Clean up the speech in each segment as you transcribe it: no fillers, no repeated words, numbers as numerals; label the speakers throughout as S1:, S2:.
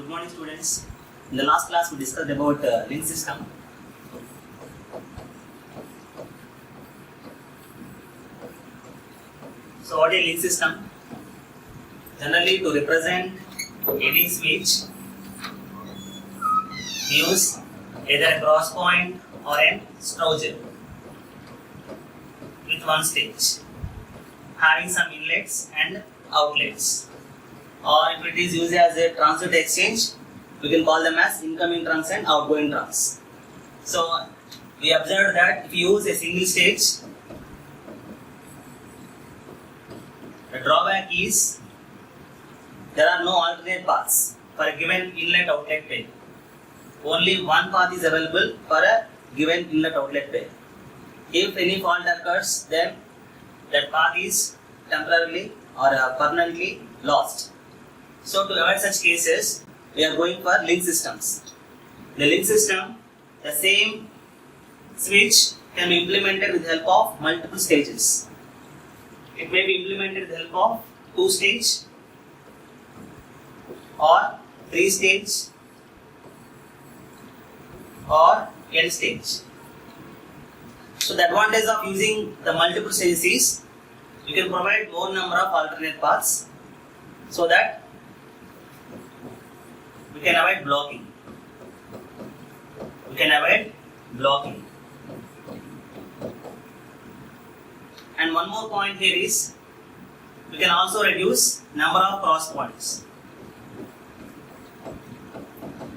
S1: Good morning, students. In the last class, we discussed about link system. So, what is link system? Generally, to represent any switch, use either a cross point or a strowger with one stage, having some inlets and outlets. Or if it is used as a transient exchange, we can call them as incoming trunks and outgoing trunks. So we observed that if you use a single stage, the drawback is there are no alternate paths for a given inlet outlet pair. Only one path is available for a given inlet outlet pair. If any fault occurs, then that path is temporarily or permanently lost. So to avoid such cases, we are going for link systems. The link system, the same switch can be implemented with the help of multiple stages. It may be implemented with the help of 2-stage or 3-stage or N-stage. So the advantage of using the multiple stages is you can provide more number of alternate paths so that we can avoid blocking. And one more point here is we can also reduce number of cross points.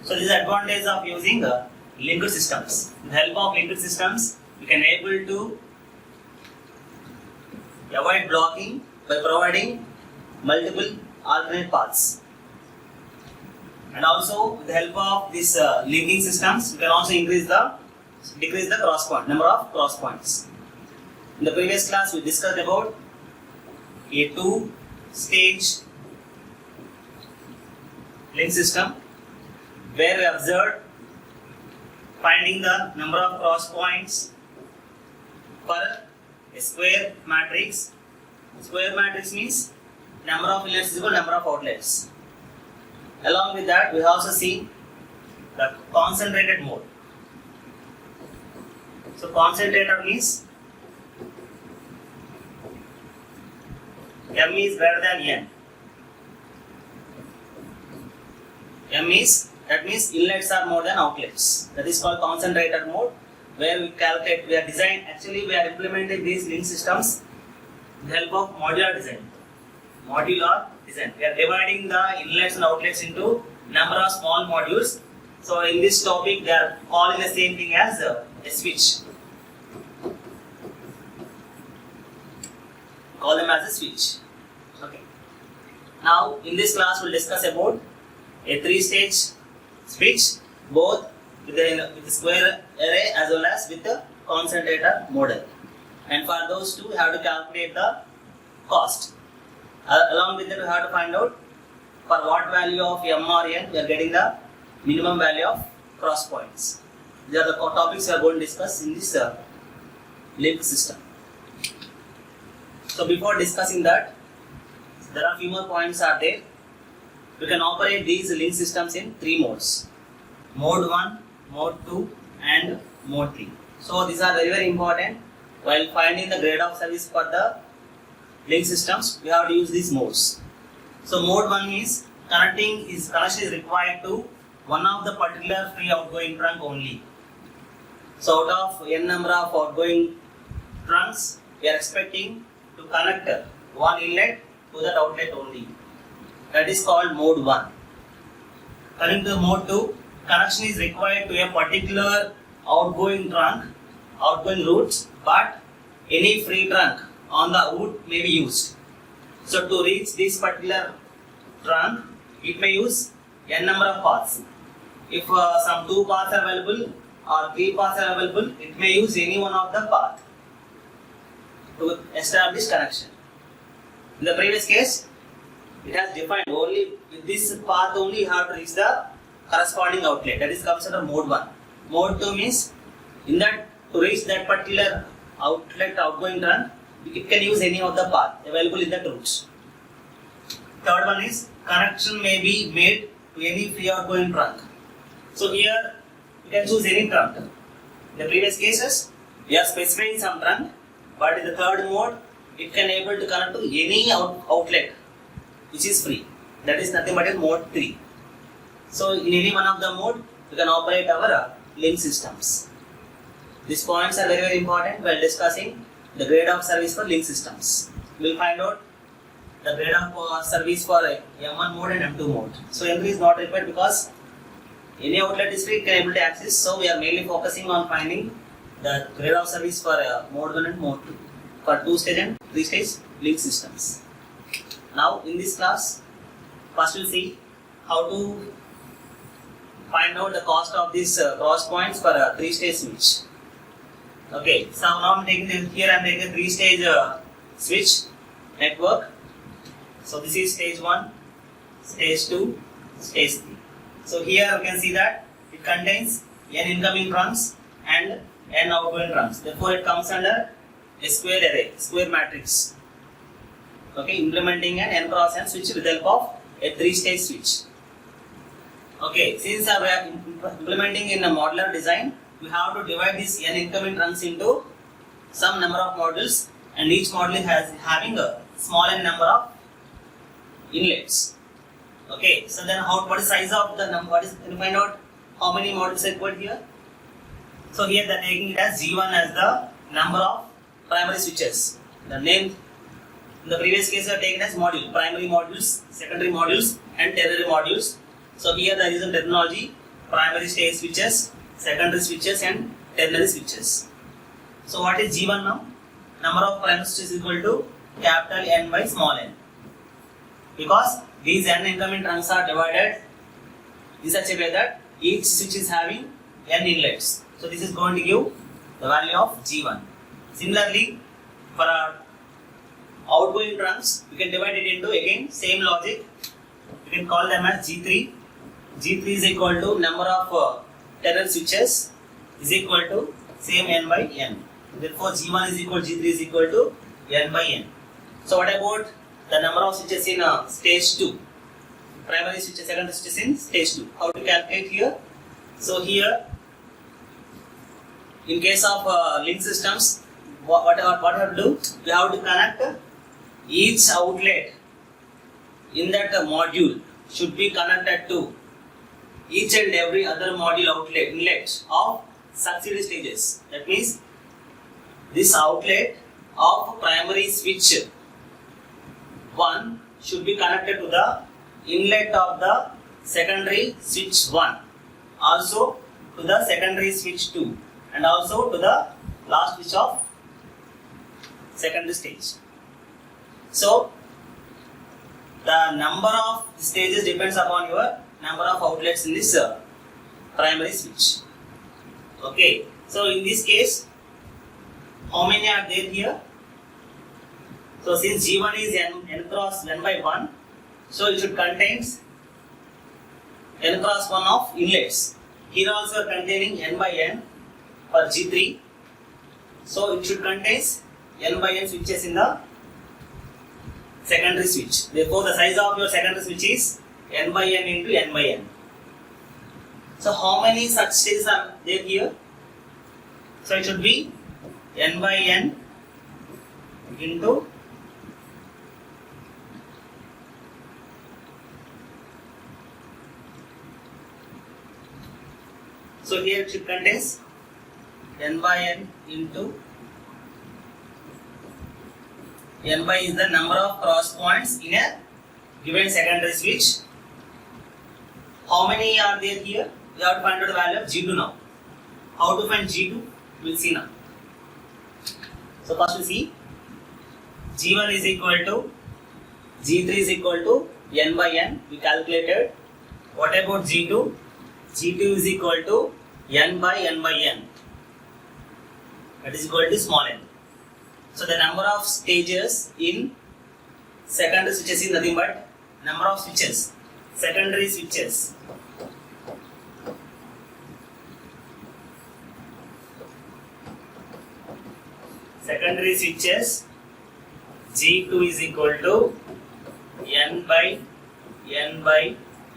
S1: So this is the advantage of using linked systems. With the help of linked systems, we can able to avoid blocking by providing multiple alternate paths. And also with the help of these linking systems, we can also decrease the cross point, number of cross points. In the previous class, we discussed about a 2-stage link system where we observed finding the number of cross points for a square matrix. Square matrix means number of inlets is equal to number of outlets. Along with that, we have also seen the concentrated mode. So concentrator means M is greater than N. That means inlets are more than outlets. That is called concentrator mode, where we calculate, we are implementing these link systems with the help of modular design. We are dividing the inlets and outlets into number of small modules. So in this topic, they are calling the same thing as a switch. Call them as a switch. Okay. Now in this class, we will discuss about a 3-stage switch, both with the square array as well as with the concentrator model. And for those two, we have to calculate the cost. Along with that, we have to find out for what value of M or N we are getting the minimum value of cross points. These are the topics we are going to discuss in this link system. So before discussing that, there are few more points are there. We can operate these link systems in 3 modes: mode 1, mode 2 and mode 3. So these are very, very important. While finding the grade of service for the link systems, we have to use these modes. So mode 1 is connection is required to one of the particular free outgoing trunk only. So out of n number of outgoing trunks, we are expecting to connect one inlet to that outlet only. That is called mode 1. Coming to mode 2, connection is required to a particular outgoing trunk, outgoing routes, but any free trunk on the route may be used. So to reach this particular trunk, it may use n number of paths. If some 2 paths are available or 3 paths are available, it may use any one of the path to establish connection. In the previous case, it has defined only with this path only you have to reach the corresponding outlet. That is considered mode 1. Mode 2 means in that to reach that particular outlet outgoing trunk, it can use any of the path available in that route. Third one is connection may be made to any free outgoing trunk. So here you can choose any trunk. In the previous cases, we are specifying some trunk, but in the third mode, it can able to connect to any outlet which is free. That is nothing but a mode 3. So in any one of the mode, we can operate our link systems. These points are very, very important while discussing the grade of service for link systems. We will find out the grade of service for M1 mode and M2 mode. So M3 is not required because any outlet is free, it can able to access. So we are mainly focusing on finding the grade of service for mode 1 and mode 2 for 2-stage and 3-stage link systems. Now in this class, first we'll see how to find out the cost of these cross points for a 3-stage switch. Okay, so now I'm taking here I'm taking a 3-stage switch network. So this is stage 1, stage 2, stage 3. So here you can see that it contains n incoming trunks and n outgoing trunks. Therefore, it comes under a square array, square matrix. Okay, implementing an n cross n switch with the help of a 3-stage switch. Okay, since we are implementing in a modular design, we have to divide these n incoming trunks into some number of modules, and each module has having a small n number of inlets. Okay, so then what is size of the number? Can you find out how many modules are put here? So here they are taking it as G1 as the number of primary switches. The name in the previous case are taken as module, primary modules, secondary modules, and tertiary modules. So here there is a terminology: primary stage switches, secondary switches, and tertiary switches. So what is G1 now? Number of primary switches is equal to capital N by small n. Because these n incoming trunks are divided in such a way that each switch is having n inlets. So this is going to give the value of G1. Similarly, for our outgoing trunks, we can divide it into again same logic. We can call them as G3. G3 is equal to number of tertiary switches is equal to same n by n. Therefore, G1 is equal G3 is equal to n by n. So what about the number of switches in stage 2? Primary switches, secondary switches in stage 2. How to calculate here? So here, in case of link systems, what have to do? We have to connect each outlet in that module should be connected to each and every other module outlet inlet of succeeding stages. That means this outlet of primary switch 1 should be connected to the inlet of the secondary switch 1, also to the secondary switch 2, and also to the last switch of secondary stage. So the number of stages depends upon your number of outlets in this primary switch. Okay, so in this case, how many are there here? So since G1 is n cross 1 by 1, so it should contain n cross 1 of inlets. Here also containing n by n for G3. So it should contain n by n switches in the secondary switch. Therefore, the size of your secondary switch is n by n into n by n. So how many such stages are there here? So it should be n by n into so here it should contains n by n into n by is the number of cross points in a given secondary switch. How many are there here? We have to find out the value of G2 now. How to find G2? We will see now. So first we see G1 is equal to G3 is equal to n by n. We calculated. What about G2? G2 is equal to n by n. That is equal to small n. So the number of stages in secondary switches is nothing but number of switches. Secondary switches. Secondary switches G2 is equal to n by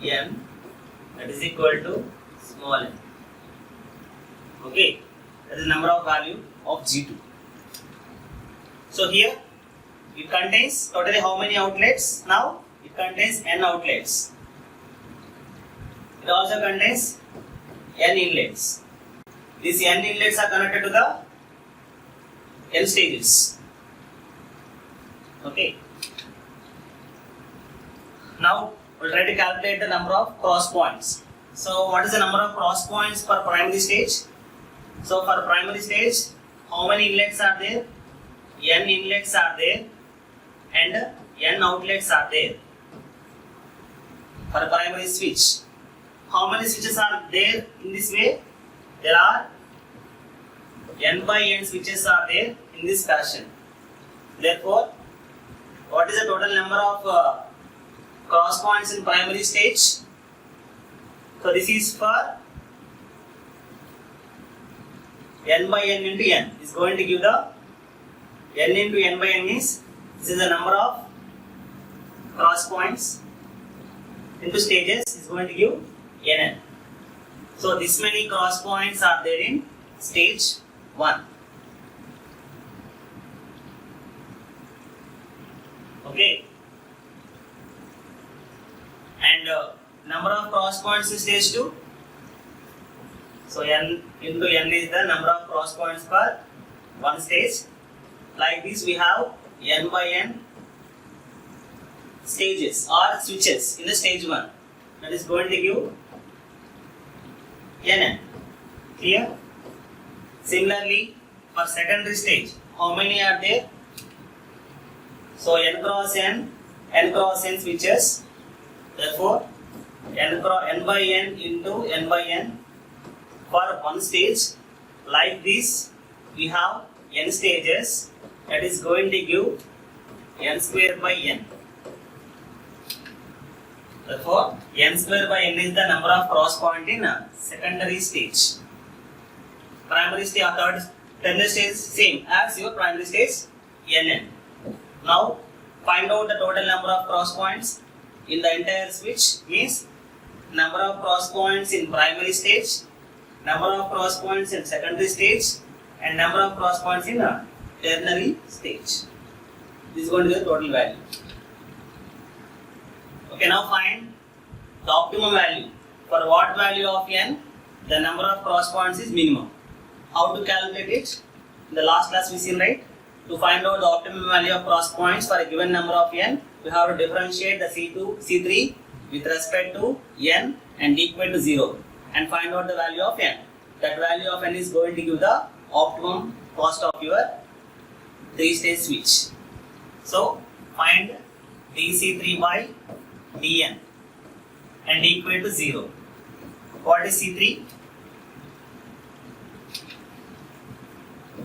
S1: n that is equal to small n. Okay, that is number of value of G2. So here it contains totally how many outlets? Now it contains n outlets. It also contains n inlets. These n inlets are connected to the n stages. Okay. Now we'll try to calculate the number of cross points. So what is the number of cross points per primary stage? So for primary stage, how many inlets are there? N inlets are there and n outlets are there. For primary switch, how many switches are there in this way? There are n by n switches are there in this fashion. Therefore, what is the total number of cross points in primary stage? So this is for n by n into n is going to give the n into n by n means this is the number of cross points into stages is going to give nn. So this many cross points are there in stage 1. Okay. And number of cross points in stage 2. So n into n is the number of cross points per one stage. Like this we have n by n stages or switches in the stage 1. That is going to give nn. Clear? Similarly, for secondary stage, how many are there? So n cross n switches. Therefore, n by n into n by n for one stage. Like this, we have n stages. That is going to give n square by n. Therefore, n square by n is the number of cross point in secondary stage. Primary stage or tertiary stage same as your primary stage nn. Now, find out the total number of cross points in the entire switch means number of cross points in primary stage, number of cross points in secondary stage, and number of cross points in ternary stage. This is going to be the total value. Okay, now find the optimum value. For what value of n, the number of cross points is minimum. How to calculate it? In the last class we seen, right? To find out the optimum value of cross points for a given number of n, we have to differentiate the C2, C3 with respect to n and equal to 0 and find out the value of n. That value of n is going to give the optimum cost of your 3-stage switch. So, find dC3 by dn and equal to 0. What is C3?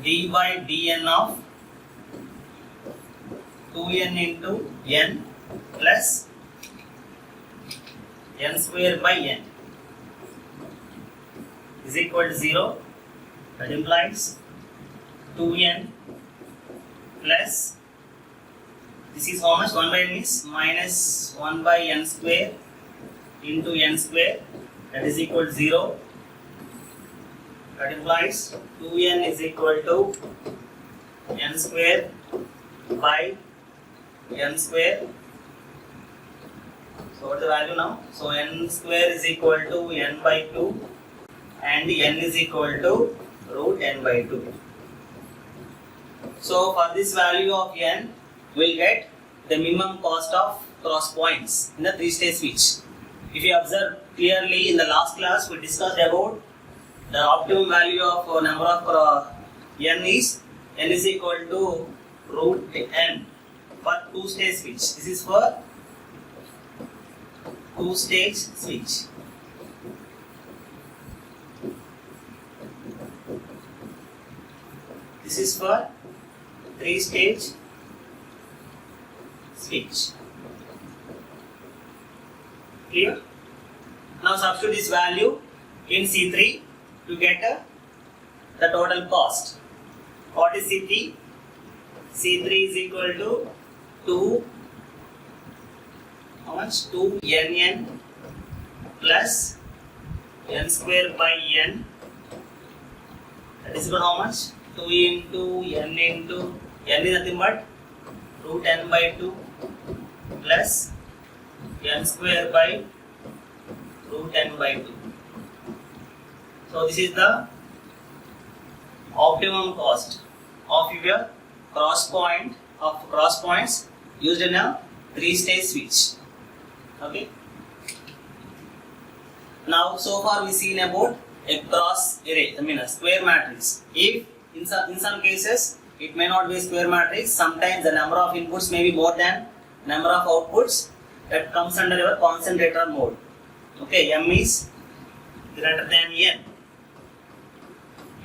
S1: d by dn of 2n into n plus n square by n is equal to 0. That implies 2n plus, this is how much? 1 by n is minus 1 by n square into n square, that is equal to 0. That implies 2n is equal to n square by n square. So what is the value now? So n square is equal to n by 2 and n is equal to root n by 2. So for this value of n, we will get the minimum cost of cross points in the 3-stage switch. If you observe clearly in the last class, we discussed about the optimum value of number of n is equal to root n for 2-stage switch. This is for 2-stage switch. This is for 3-stage switch. Clear? Now substitute this value in C3 to get the total cost. What is C3? C3 is equal to 2, how much? 2nn plus n square by n, that is equal to how much? 2 into n into n is nothing but root n by 2 plus n square by root n by 2. So this is the optimum cost of your cross points used in a 3-stage switch. Okay. Now so far we seen about a cross array, I mean a square matrix. If in some cases it may not be a square matrix, sometimes the number of inputs may be more than number of outputs, that comes under your concentrator mode. Okay, m is greater than n.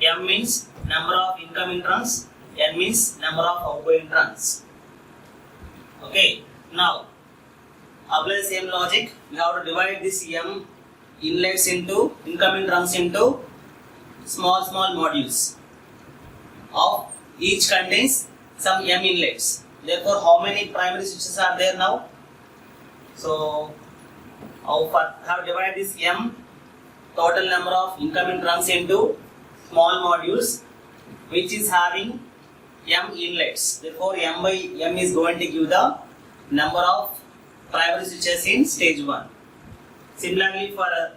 S1: M means number of incoming trans, n means number of outgoing trans. Okay, now apply the same logic. We have to divide this m inlets into incoming trans into small modules. Of each contains some m inlets. Therefore, how many primary switches are there now? So, have divided this m total number of incoming trans into small modules, which is having m inlets. Therefore, m by m is going to give the number of primary switches in stage 1. Similarly, for a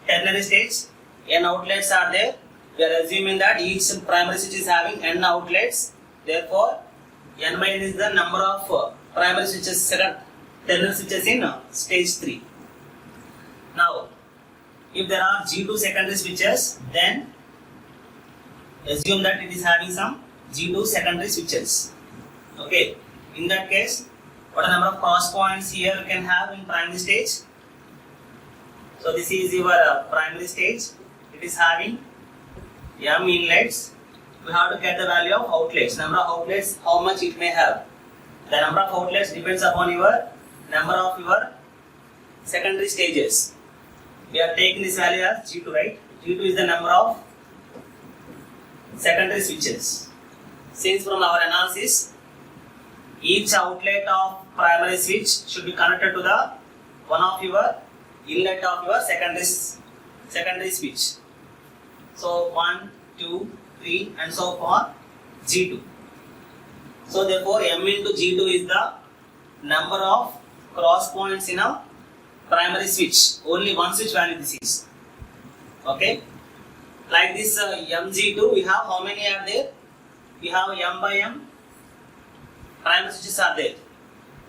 S1: ternary stage, n outlets are there. We are assuming that each primary switch is having n outlets. Therefore, n by n is the number of primary switches, ternary switches in stage 3. Now, if there are G2 secondary switches, then assume that it is having some G2 secondary switches. Okay. In that case, what are the number of cross points here you can have in primary stage? So this is your primary stage. It is having m inlets. We have to get the value of outlets. Number of outlets, how much it may have. The number of outlets depends upon your number of your secondary stages. We are taking this value as G2, right? G2 is the number of secondary switches. Since from our analysis, each outlet of primary switch should be connected to the one of your inlet of your secondary switch. So 1, 2, 3 and so on G2. So therefore m into G2 is the number of cross points in a primary switch. Only one switch value this is. Okay. Like this mg2, we have how many are there? We have m by m primary switches are there.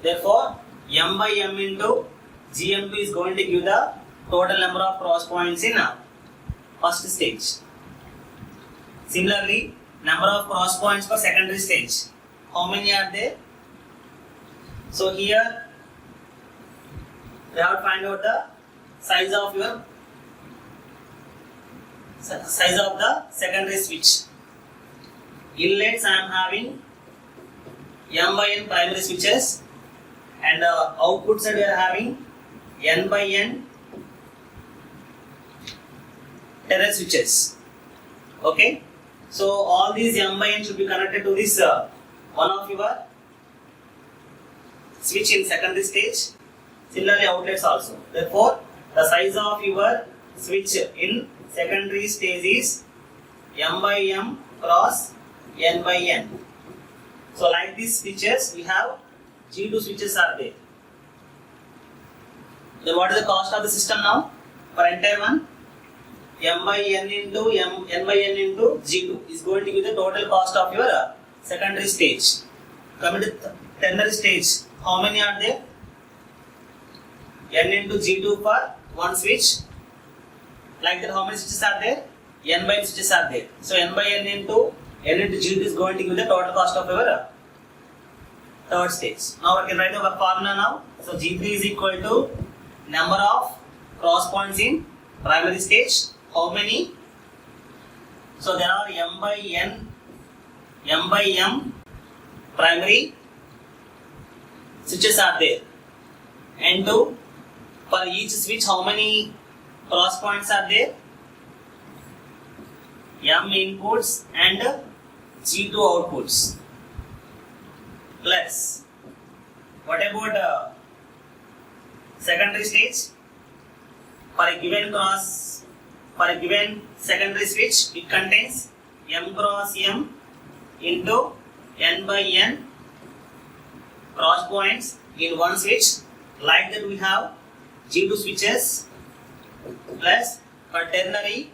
S1: Therefore, m by m into gm2 is going to give the total number of cross points in first stage. Similarly, number of cross points for secondary stage. How many are there? So here, we have to find out the size of the secondary switch. Inlets I am having m by n primary switches, and outputs that we are having n by n ternary switches. Okay, so all these m by n should be connected to this one of your switch in secondary stage. Similarly, outlets also. Therefore, the size of your switch in secondary stage is m by m cross n by n. So, like these switches, we have G2 switches are there. Then, what is the cost of the system now? For entire one, m by n into n by n into G2 is going to be the total cost of your secondary stage. Coming to ternary stage, how many are there? N into G2 for one switch. Like that, how many switches are there? N by n switches are there. So n by n into G2 is going to give the total cost of your third stage. Now we can write our formula now. So G3 is equal to number of cross points in primary stage. How many? So there are m by m primary switches are there. N2, for each switch, how many cross points are there? M inputs and G2 outputs. Plus, what about secondary stage? For a given cross for a given secondary switch, it contains m cross m into n by n cross points in one switch. Like that we have G2 switches plus for ternary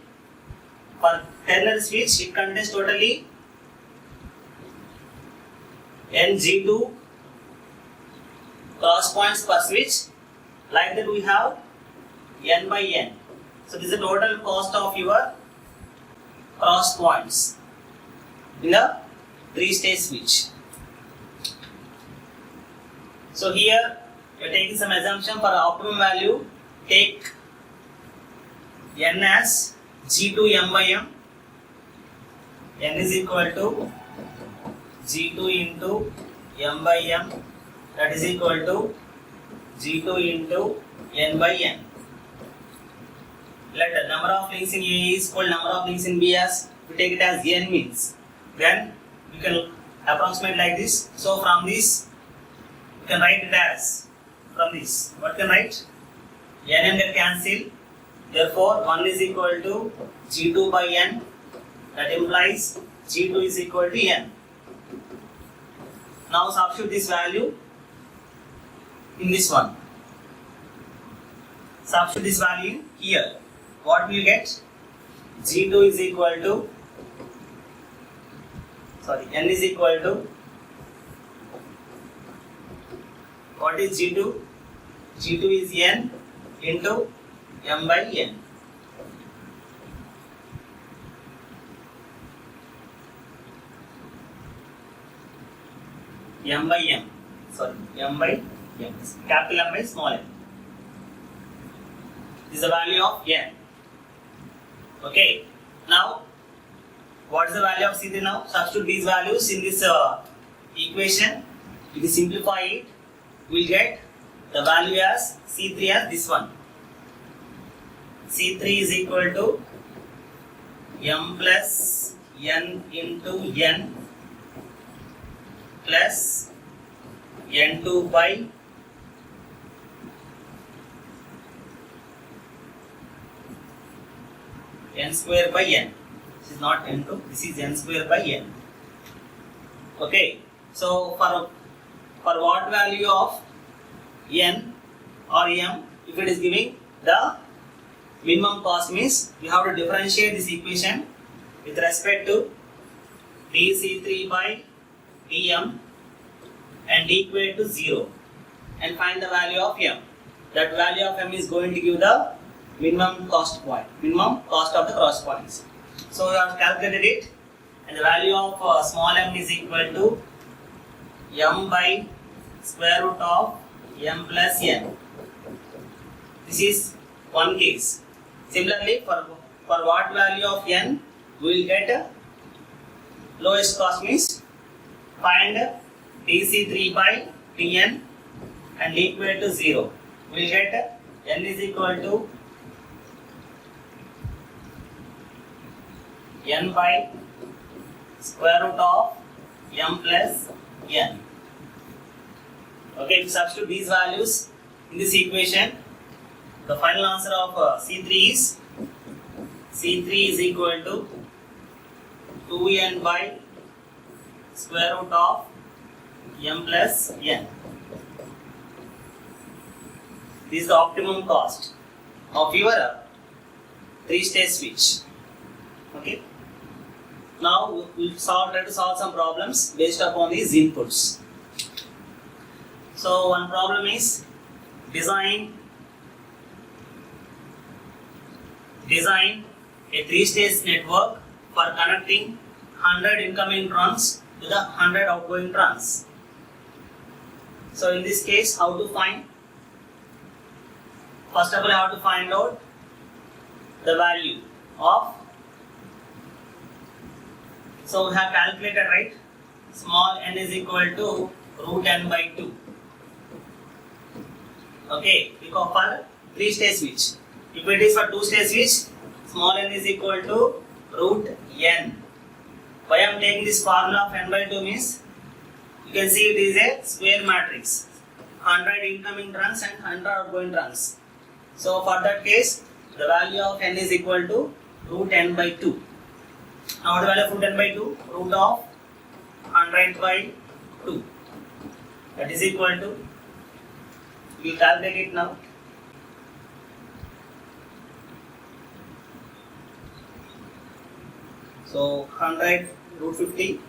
S1: switch it contains totally n G2 cross points per switch. Like that we have n by n. So this is the total cost of your cross points in a 3-stage switch. So here we are taking some assumption for optimum value. Take n as G2 m by m. N is equal to G2 into m by m, that is equal to G2 into n by n. Let the number of links in A is equal to number of links in B as, we take it as n means. Then we can approximate like this. So from this we can write it as, from this what can write? N and n cancel. Therefore 1 is equal to G2 by n. That implies G2 is equal to n. Now substitute this value in this one. Substitute this value here. What will you get? G2 is equal to, n is equal to, what is G2? G2 is n into m by n. M by m. Capital M by small m. This is the value of n. Okay. Now, what is the value of C3 now? Substitute these values in this equation. If you simplify it, we will get the value as C3 as this one. C3 is equal to m plus n into n plus n2 by n square by n. This is not n2, this is n square by n. Okay, so for what value of n or m, if it is giving the minimum cost, means you have to differentiate this equation with respect to dC3 by dm and equate to 0 and find the value of m. That value of m is going to give the minimum cost point, minimum cost of the cross points. So you have calculated it, and the value of small m is equal to m by square root of m plus n. This is one case. Similarly, for what value of n, we will get lowest cost, means find dC3 by dn and equate to 0. We will get n is equal to n by square root of m plus n. Okay, if you substitute these values in this equation, the final answer of C3 is equal to 2n by square root of m plus n. This is the optimum cost of your 3-stage switch. Okay. Now we'll try to solve some problems based upon these inputs. So one problem is design a 3-stage network for connecting 100 incoming trans to the 100 outgoing trans. So in this case, how to find? First of all, I have to find out the value of. So we have calculated, right? Small n is equal to root n by 2. Okay, because for 3-stage switch. If it is for 2-stage switch, small n is equal to root n. Why I am taking this formula of n by 2 means, you can see it is a square matrix. 100 incoming trans and 100 outgoing trans. So for that case, the value of n is equal to root n by 2. Now what is the value of root n by 2? Root of 100 by 2. That is equal to, we calculate it now. So 100 root 50.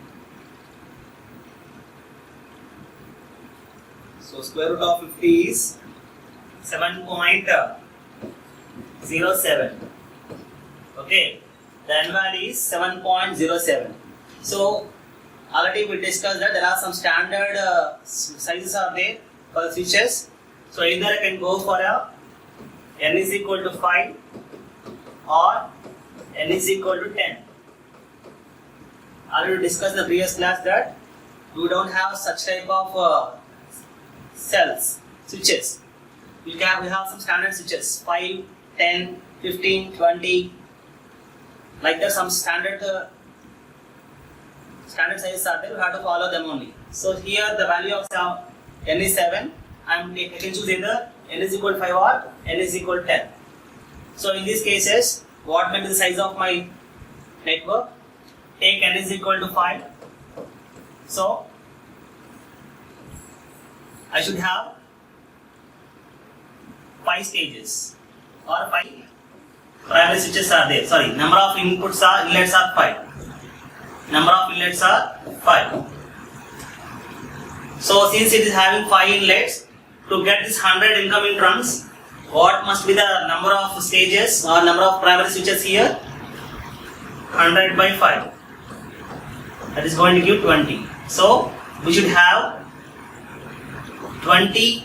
S1: So square root of 50 is 7.07. Okay, the n value is 7.07. So already we discussed that there are some standard sizes are there for the switches. So either I can go for a n is equal to 5 or n is equal to 10. Already discussed in the previous class that we don't have such type of cells, switches. We have some standard switches, 5, 10, 15, 20, like that. Some standard sizes are there, we have to follow them only. So here the value of n is 7, I can choose either n is equal to 5 or n is equal to 10. So in these cases, what may be the size of my network? Take n is equal to 5. So I should have 5 stages or 5 primary switches are there. Sorry, number of inlets are 5. Number of inlets are 5. So since it is having 5 inlets, to get this 100 incoming trunks, what must be the number of stages or number of primary switches here? 100 by 5. That is going to give 20. So we should have 20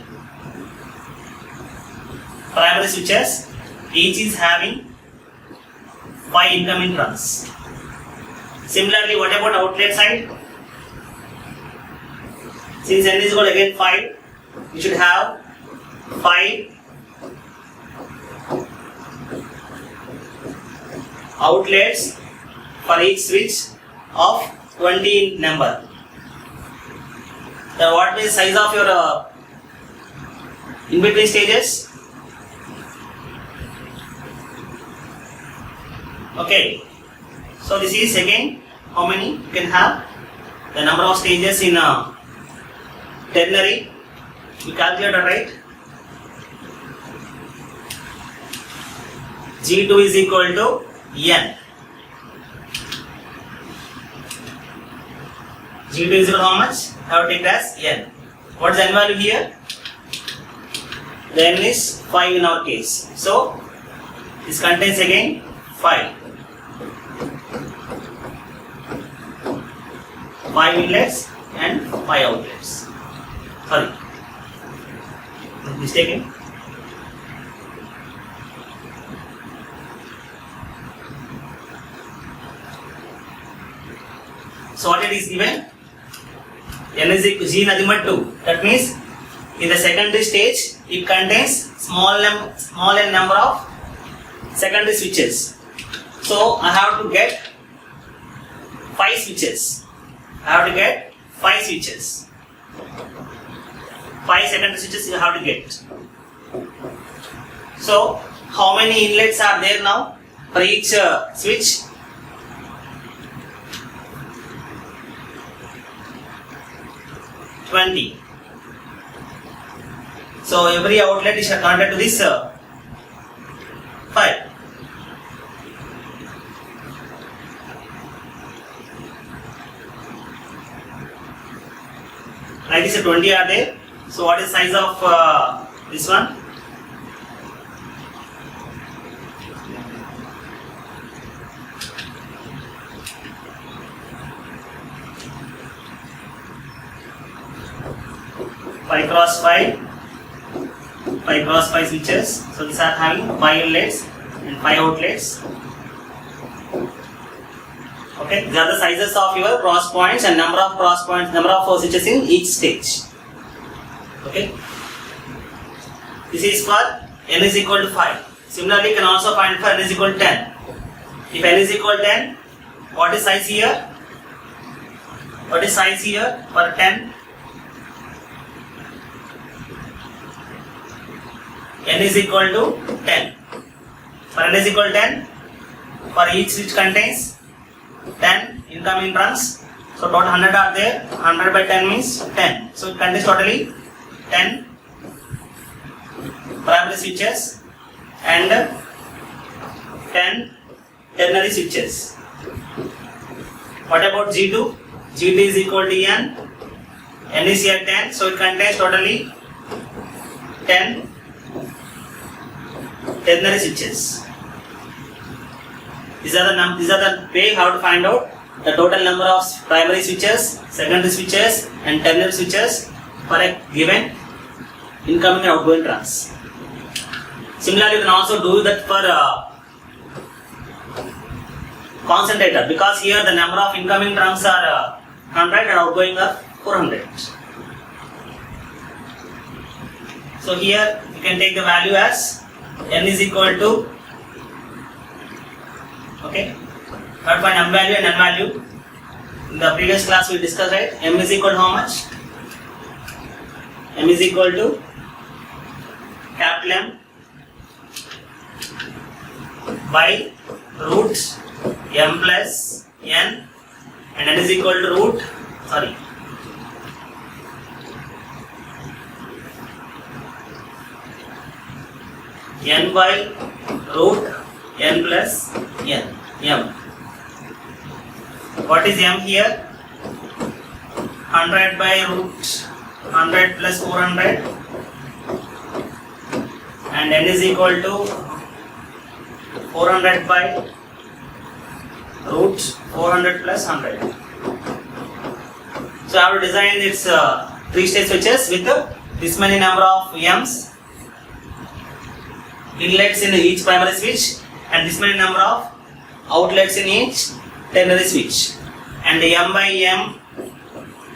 S1: primary switches, each is having 5 incoming trunks. Similarly, what about outlet side? Since n is equal again 5, we should have 5 outlets for each switch of 20 in number. Then what is the size of your in between stages? Okay, so this is again how many you can have, the number of stages in ternary. We calculate it, right? G2 is equal to n. G2 is equal to how much? I have to take as n. What is the n value here? The n is 5 in our case. So this contains again 5. 5 inlets and 5 outlets. Sorry, mistaken. So what it is given? N is equal to G nothing but 2. That means in the secondary stage it contains small n number of secondary switches. So I have to get 5 switches. I have to get 5 switches. 5 secondary switches you have to get. So how many inlets are there now for each switch? 20. So every outlet is connected to this 5. Like this 20 are there. So what is the size of this one? Five cross 5 switches. So these are having 5 inlets and 5 outlets. Okay, these are the sizes of your cross points and number of cross points, number of switches in each stage. Okay, this is for n is equal to 5. Similarly, you can also find for n is equal to 10. If n is equal to 10, what is size here? What is size here for 10? N is equal to 10. For n is equal to 10, for each switch contains 10 incoming trunks. So total 100 are there. 100 by 10 means 10. So it contains totally 10 primary switches and 10 ternary switches. What about G2? G2 is equal to n. N is here 10. So it contains totally 10 ternary switches. These are the way how to find out the total number of primary switches, secondary switches and ternary switches for a given incoming and outgoing trunks. Similarly, you can also do that for concentrator, because here the number of incoming trunks are 100 and outgoing are 400. So here you can take the value as n is equal to, okay, find m value and n value. In the previous class we discussed, right? M is equal to how much? M is equal to capital M by root m plus n, and n is equal to root, n by root n plus n, m. What is m here? 100 by root 100 plus 400, and n is equal to 400 by root 400 plus 100. So I have to design its 3-stage switches with this many number of m's, inlets in each primary switch, and this many number of outlets in each ternary switch, and m by m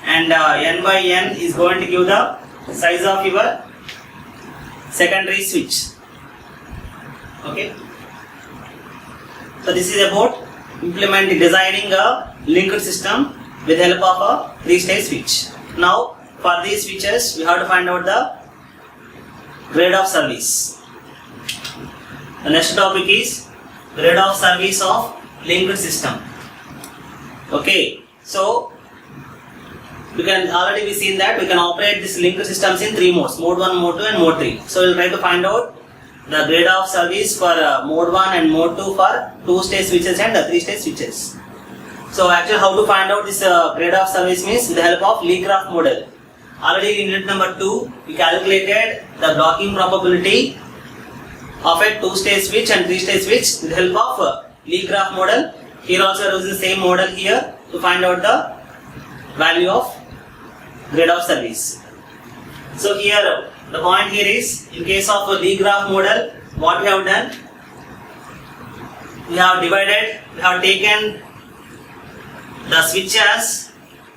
S1: and n by n is going to give the size of your secondary switch. Okay. So this is about designing a linked system with the help of a 3-stage switch. Now for these switches we have to find out the grade of service. The next topic is grade of service of linked system. Okay, so we can already be seen that we can operate this linked systems in 3 modes: mode 1, mode 2 and mode 3. So we will try to find out the grade of service for mode 1 and mode 2 for 2-stage switches and 3-stage switches. So actually how to find out this grade of service means with the help of Lie graph model. Already in unit number 2 we calculated the blocking probability of a 2-stage switch and 3-stage switch with the help of Lie graph model. Here also we are using the same model here to find out the value of grade of service. So here the point here is, in case of a Lie graph model, what we have done, we have taken the switch as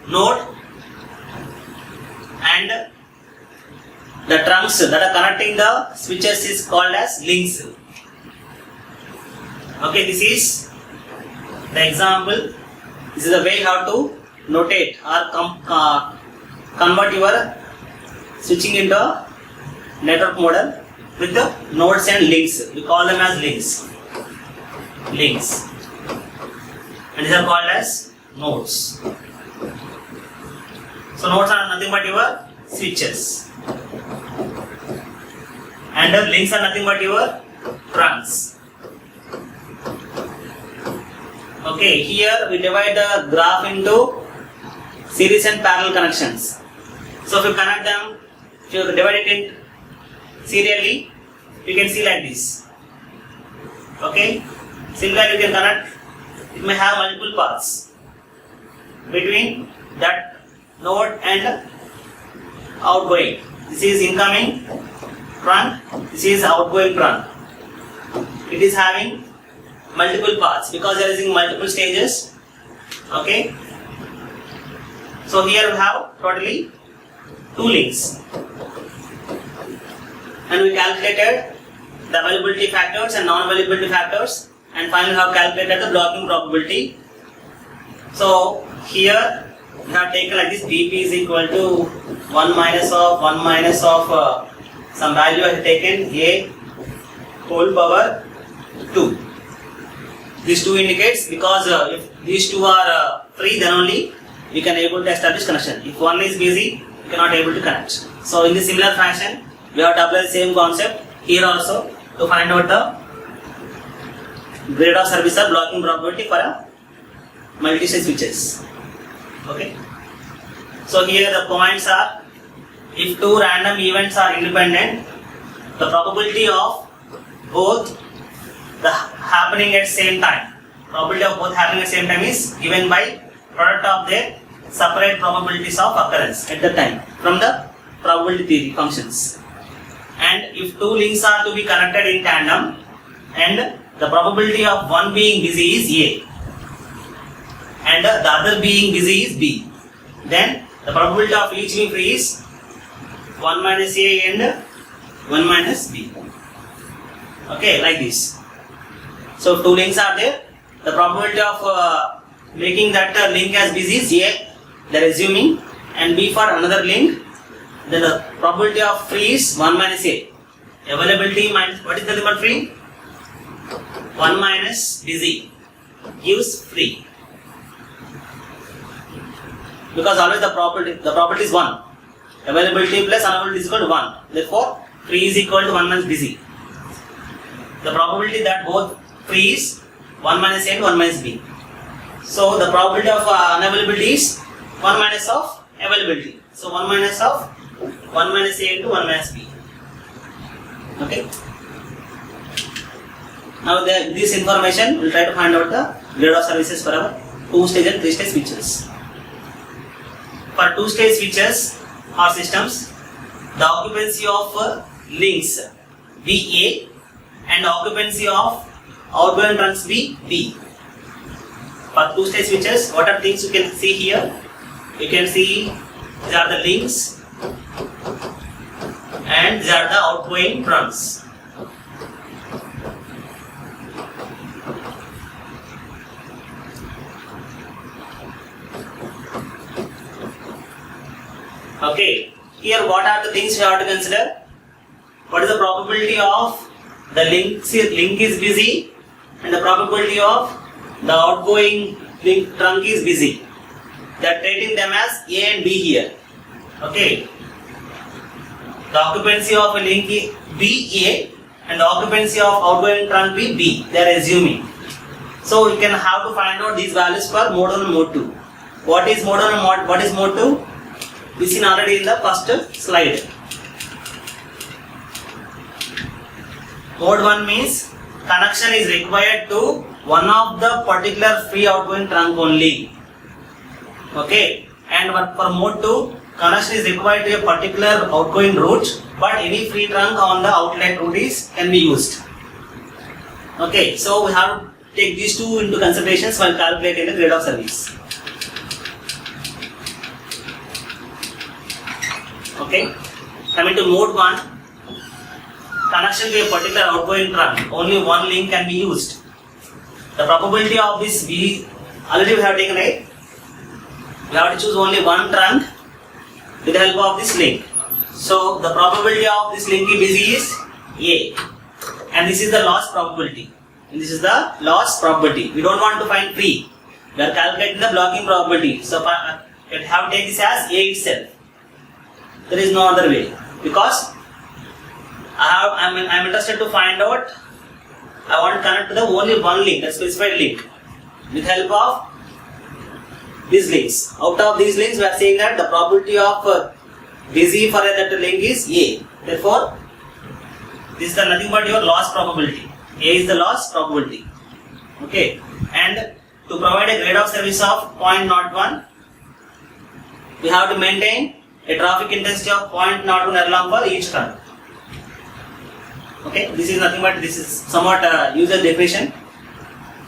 S1: node and the trunks that are connecting the switches is called as links. Okay, this is the example. This is the way how to notate or convert your switching into a network model with the nodes and links. We call them as links. And these are called as nodes. So nodes are nothing but your switches, and the links are nothing but your trunks. Okay, here we divide the graph into series and parallel connections. So if you connect them, if you divide it in serially, you can see like this. Okay, similarly you can connect, it may have multiple paths between that node and outgoing. This is incoming trunk, this is outgoing trunk. It is having multiple paths because they are using multiple stages. Okay, so here we have totally 2 links, and we calculated the availability factors and non-availability factors, and finally have calculated the blocking probability. So here we have taken like this: dp is equal to 1 minus of some value I have taken, a whole power 2. These 2 indicates because if these 2 are free, then only we can able to establish connection. If one is busy, we cannot able to connect. So in the similar fashion, we have to apply the same concept here also to find out the grade of service or blocking probability for a multi-stage switches. Okay. So here the points are, if 2 random events are independent, the probability of both happening at same time. Probability of both happening at same time is given by product of their separate probabilities of occurrence at the time from the probability theory functions. And if 2 links are to be connected in tandem and the probability of one being busy is A and the other being busy is B, then the probability of each being free is 1 minus A and 1 minus B. Okay, like this. So if 2 links are there, the probability of making that link as busy is A, they are assuming, and B for another link, then the probability of free is 1 minus A. Availability minus, what is the number free? 1 minus busy gives free. Because always the probability is 1. Availability plus unavailability is equal to 1. Therefore, free is equal to 1 minus busy. The probability that both free is 1 minus A and 1 minus B. So the probability of unavailability is 1 minus of availability. So 1 minus of 1 minus A into 1 minus B. Okay. Now this information we will try to find out the grade of services for our 2-stage and 3-stage switches. For 2-stage switches or systems, the occupancy of links be A and occupancy of outgoing trunks be B. For 2-stage switches, what are things you can see here? You can see these are the links and these are the outgoing trunks. Okay, here what are the things you have to consider? What is the probability of the link is busy and the probability of the outgoing link trunk is busy. They are treating them as A and B here. Okay. The occupancy of a link be A and the occupancy of outgoing trunk be B. They are assuming. So you can have to find out these values for mode 1 and mode 2. What is mode 1 and what is mode 2? We seen already in the first slide. Mode 1 means connection is required to one of the particular free outgoing trunk only. Okay. And for mode 2, connection is required to a particular outgoing route, but any free trunk on the outlet route can be used. Okay. So we have to take these two into considerations while calculating the grade of service. Okay. Coming to mode 1, connection to a particular outgoing trunk, only one link can be used. The probability of this already we have taken it. We have to choose only one trunk with the help of this link. So the probability of this link is A, and this is the loss probability. And this is the loss probability. We don't want to find free. We are calculating the blocking probability. So we have to take this as A itself. There is no other way, because I'm interested to find out. I want to connect to the only one link, a specified link, with help of these links. Out of these links, we are saying that the probability of busy for that link is A. Therefore, this is nothing but your loss probability. A is the loss probability. Okay. And to provide a grade of service of 0.01, we have to maintain a traffic intensity of 0.01 Erlang for each trunk. Okay, this is nothing but this is somewhat user definition.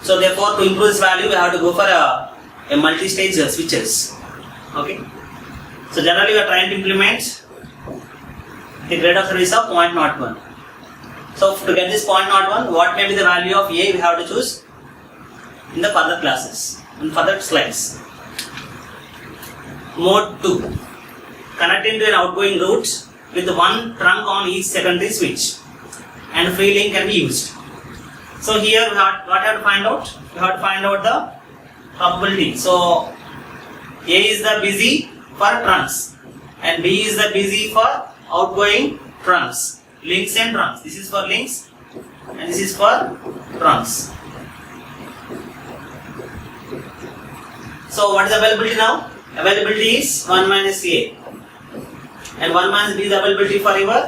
S1: So therefore, to improve this value, we have to go for a multi-stage switches. Okay. So generally, we are trying to implement the grade of service of 0.01. So to get this 0.01, what may be the value of A? We have to choose in the further classes, in further slides. Mode 2, connecting to an outgoing route with one trunk on each secondary switch, and free link can be used. So here what have to find out? We have to find out the probability. So A is the busy for trunks and B is the busy for outgoing trunks, links and trunks. This is for links and this is for trunks. So what is availability now? Availability is 1 minus A and 1 minus B is availability for your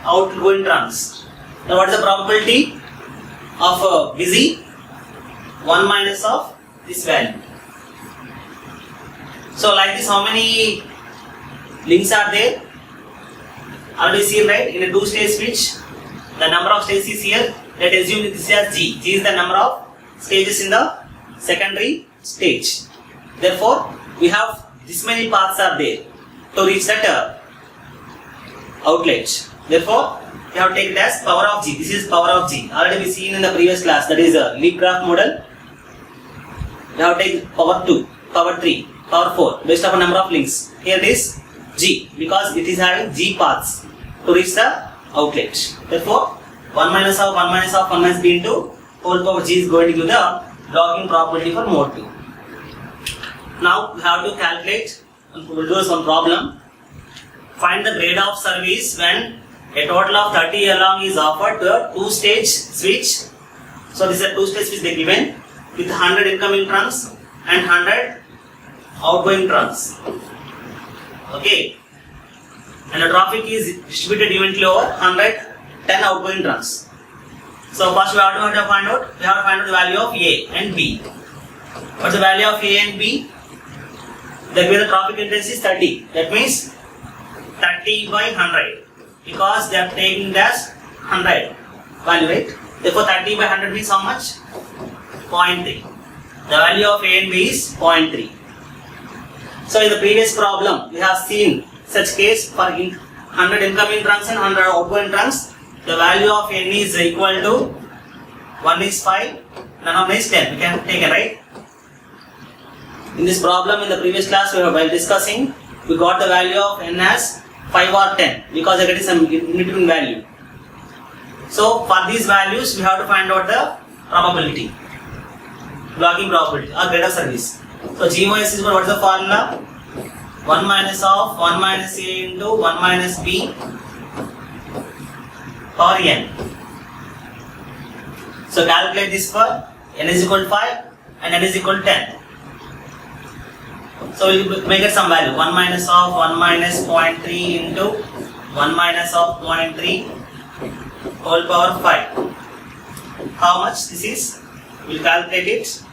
S1: outgoing trunks. Now what is the probability of busy? 1 minus of this value. So like this, how many links are there? Already seen, right? In a two-stage switch, the number of stages is here. Let us assume this is as G. G is the number of stages in the secondary stage. Therefore, we have this many paths are there to reach that outlet. Therefore, we have to take it as power of G. This is power of G. Already we seen in the previous class, that is a leaf graph model. We have to take power 2, power 3, power 4 based upon number of links. Here it is G because it is having G paths to reach the outlet. Therefore, 1 minus of 1 minus of 1 minus B into whole power G is going to give the logging probability for mode 2. Now we have to calculate and we will do some problem. Find the grade of service when a total of 30 along is offered to a two-stage switch. So this is a two-stage switch they given with 100 incoming trunks and 100 outgoing trunks. Okay. And the traffic is distributed evenly over 110 outgoing trunks. So first we have to find out the value of A and B. What's the value of A and B? The traffic intensity is 30. That means 30 by 100 because they are taking as 100 value, right? Therefore 30 by 100 means how much? 0.3. The value of A and B is 0.3. So in the previous problem we have seen such case for 100 incoming trunks and 100 outgoing trunks. The value of N is equal to 1 is 5, none of 1 is 10. We can take it, right? In this problem in the previous class we were while discussing, we got the value of N as 5 or 10 because there is some in between value. So for these values we have to find out the probability, logging probability or grade of service. So GOS is what is the formula? 1 minus of 1 minus A into 1 minus B power N. So calculate this for N is equal to 5 and N is equal to 10. So we will make it some value. 1 minus of 1 minus 0.3 into 1 minus of 0.3 whole power 5. How much this is? We will calculate it.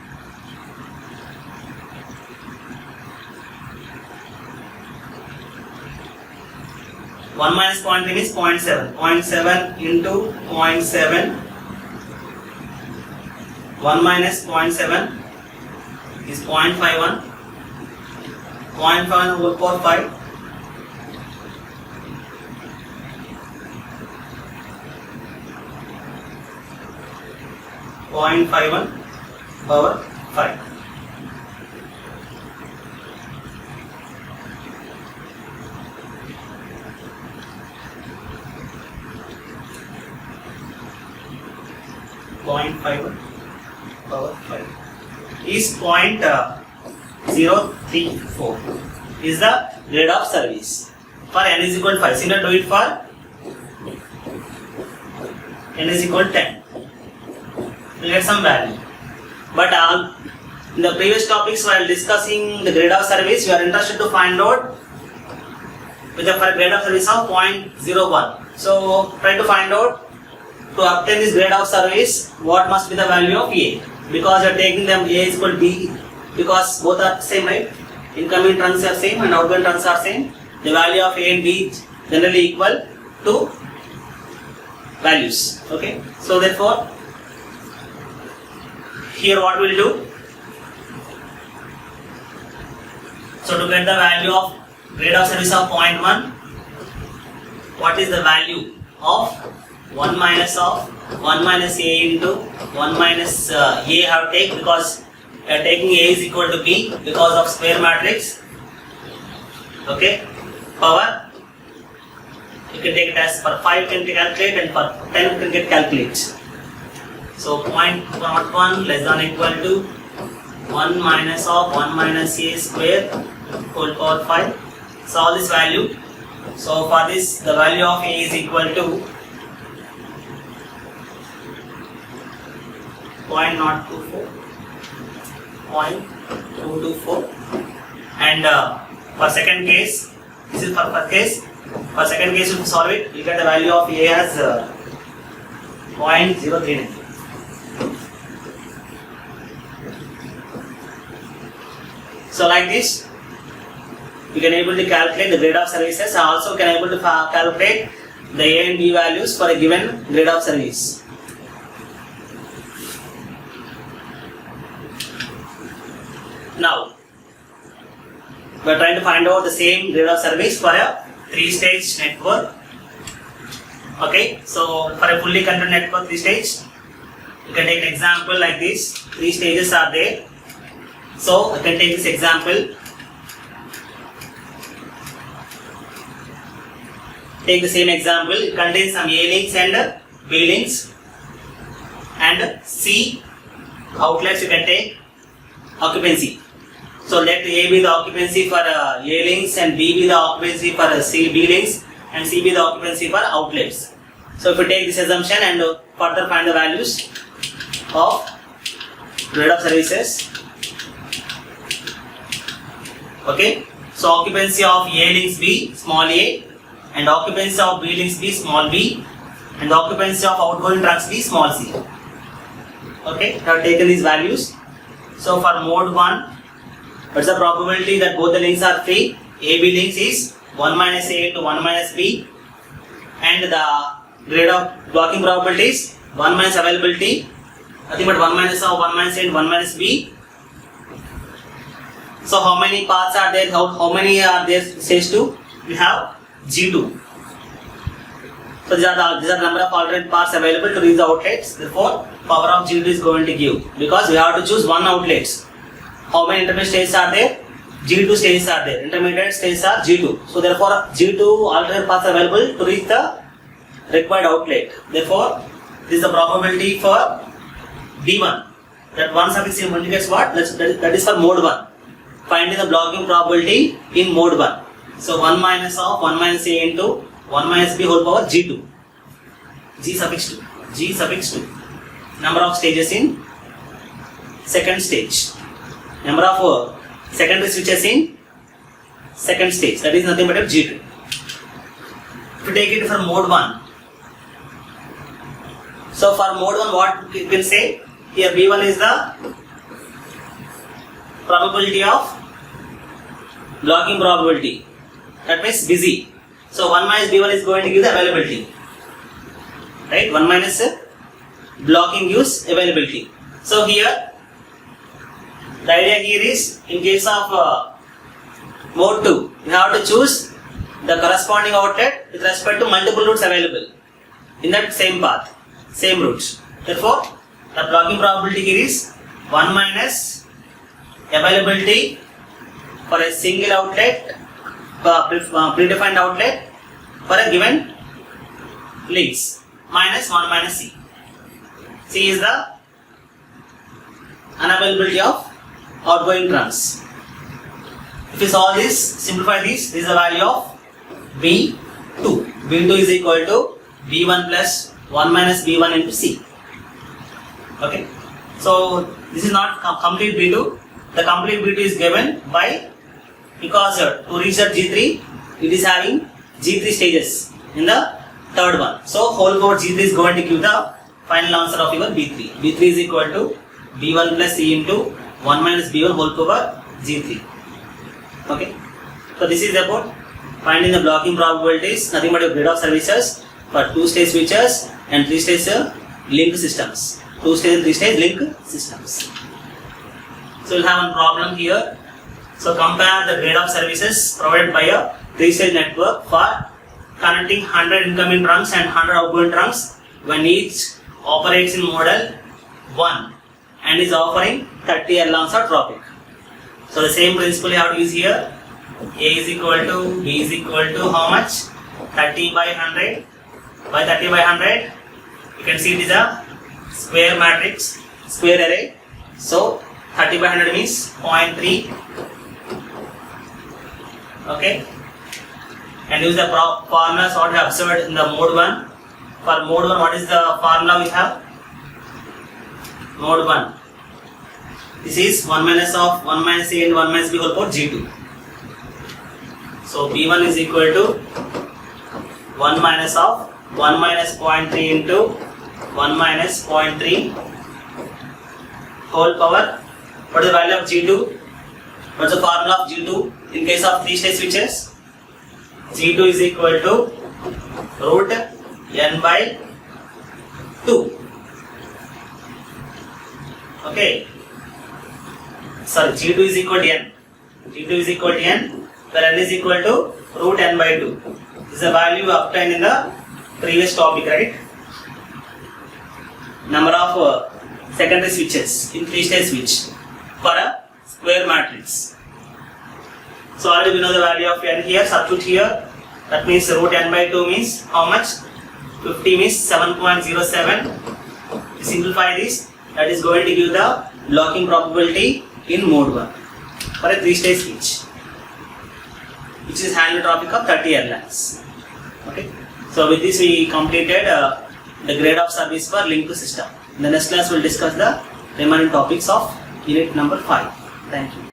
S1: One minus 0.3 is 0.7. 0.7 into 0.7. 1 minus 0.7 is 0.51. 0.51 whole power 5. 0.51 power 5. Power 5 is 0.034 is the grade of service for N is equal to 5. Similar do it for N is equal to 10. We get some value. But in the previous topics while discussing the grade of service, we are interested to find out with the grade of service of 0.01. So try to find out to obtain this grade of service what must be the value of A, because you are taking them A is equal to B because both are same, right? Incoming trunks are same and outgoing trunks are same. The value of A and B is generally equal to values. Okay, so therefore here what we will do, so to get the value of grade of service of 0.1, what is the value of 1 minus of 1 minus A into 1 minus A have to take because we are taking A is equal to B because of square matrix. Okay, power you can take it as for 5 you can calculate and for 10 you can get calculate. So point not 1 less than equal to 1 minus of 1 minus a square whole power 5. Solve this value. So for this the value of a is equal to 0.024, 0.224, and for second case, this is for first case. For second case, to solve it, you get the value of a as 0.039. So like this, you can able to calculate the grade of services, and also can able to calculate the A and B values for a given grade of service. Now, we are trying to find out the same grade of service for a 3-stage network. Okay, so for a fully controlled network 3-stage, you can take an example like this. 3 stages are there. So, you can take this example. Take the same example. It contains some A links and B links, and C outlets you can take occupancy. So let A be the occupancy for A links, and B be the occupancy for B links, and C be the occupancy for outlets. So if you take this assumption and further find the values of grade of services. Okay, so occupancy of A links B small a, and occupancy of B links B small b, and occupancy of outgoing trunks B small c. Okay, I have taken these values. So for mode 1, what's the probability that both the links are free? AB links is 1 minus A into 1 minus B, and the grade of blocking probability is 1 minus availability, nothing but 1 minus of 1 minus A and 1 minus B. So how many paths are there? How many are there? Stage 2, we have G2. So these are the number of alternate paths available to reach the outlets. Therefore, power of G2 is going to give, because we have to choose one outlets. How many intermediate stages are there? G2 stages are there. Intermediate stages are G2. So therefore, G2 alternate paths available to reach the required outlet. Therefore, this is the probability for B1. That 1 suffix indicates what? That is for mode 1. Finding the blocking probability in mode 1. So 1 minus of 1 minus A into 1 minus B whole power G2. G suffix 2. G suffix 2. Number of stages in second stage. Number of secondary switches in second stage. That is nothing but a G2. If you take it for mode 1. So for mode 1, what you can say? Here B1 is the probability of blocking probability. That means busy. So 1 minus B1 is going to give the availability. Right? 1 minus blocking gives availability. So here, the idea here is, in case of mode 2, you have to choose the corresponding outlet with respect to multiple routes available in that same path, same routes. Therefore, the blocking probability here is 1 minus availability for a single outlet, predefined outlet for a given links, minus 1 minus C. C is the unavailability of outgoing trunks. If you solve this, simplify this is the value of B2. B2 is equal to B1 plus 1 minus B1 into C. Okay. So this is not complete B2. The complete B2 is given by, because to reach that G3, it is having G3 stages in the third one. So whole power G3 is going to give the final answer of your B3. B3 is equal to B1 plus C into 1 minus B1 whole power G3. Okay. So this is about finding the blocking probabilities, nothing but a grid of services for 2-stage switches and 3-stage linked systems. 2-stage and 3-stage linked systems. So we'll have one problem here. So compare the grade of services provided by a 3-stage network for connecting 100 incoming trunks and 100 outgoing trunks when each operates in model 1 and is offering 30 alongside traffic. So the same principle you have to use here. A is equal to B is equal to how much? 30 by 100 by 30 by 100. You can see it is a square matrix, square array. So 30 by 100 means 0.3. Okay. And use the formulas what we have observed in the mode 1. For mode 1, what is the formula we have? Mode 1. This is 1 minus of 1 minus a and 1 minus b whole power g2. So b1 is equal to 1 minus of 1 minus 0.3 into 1 minus 0.3 whole power. What is the value of g2? What is the formula of g2 in case of 3-stage switches? g2 is equal to root n by 2. Okay. Sorry, g2 is equal to n. g2 is equal to n, where n is equal to root n by 2. This is the value obtained in the previous topic, right? Number of secondary switches in 3-stage switch for a square matrix. So already we know the value of n here, substitute here. That means root n by 2 means how much? 50 means 7.07. To simplify this, that is going to give the locking probability in mode 1 for a 3-stage switch, which is handled topic of 30 erlangs. Okay. So with this we completed the grade of service for link to system. In the next class we will discuss the remaining topics of unit number 5. Thank you.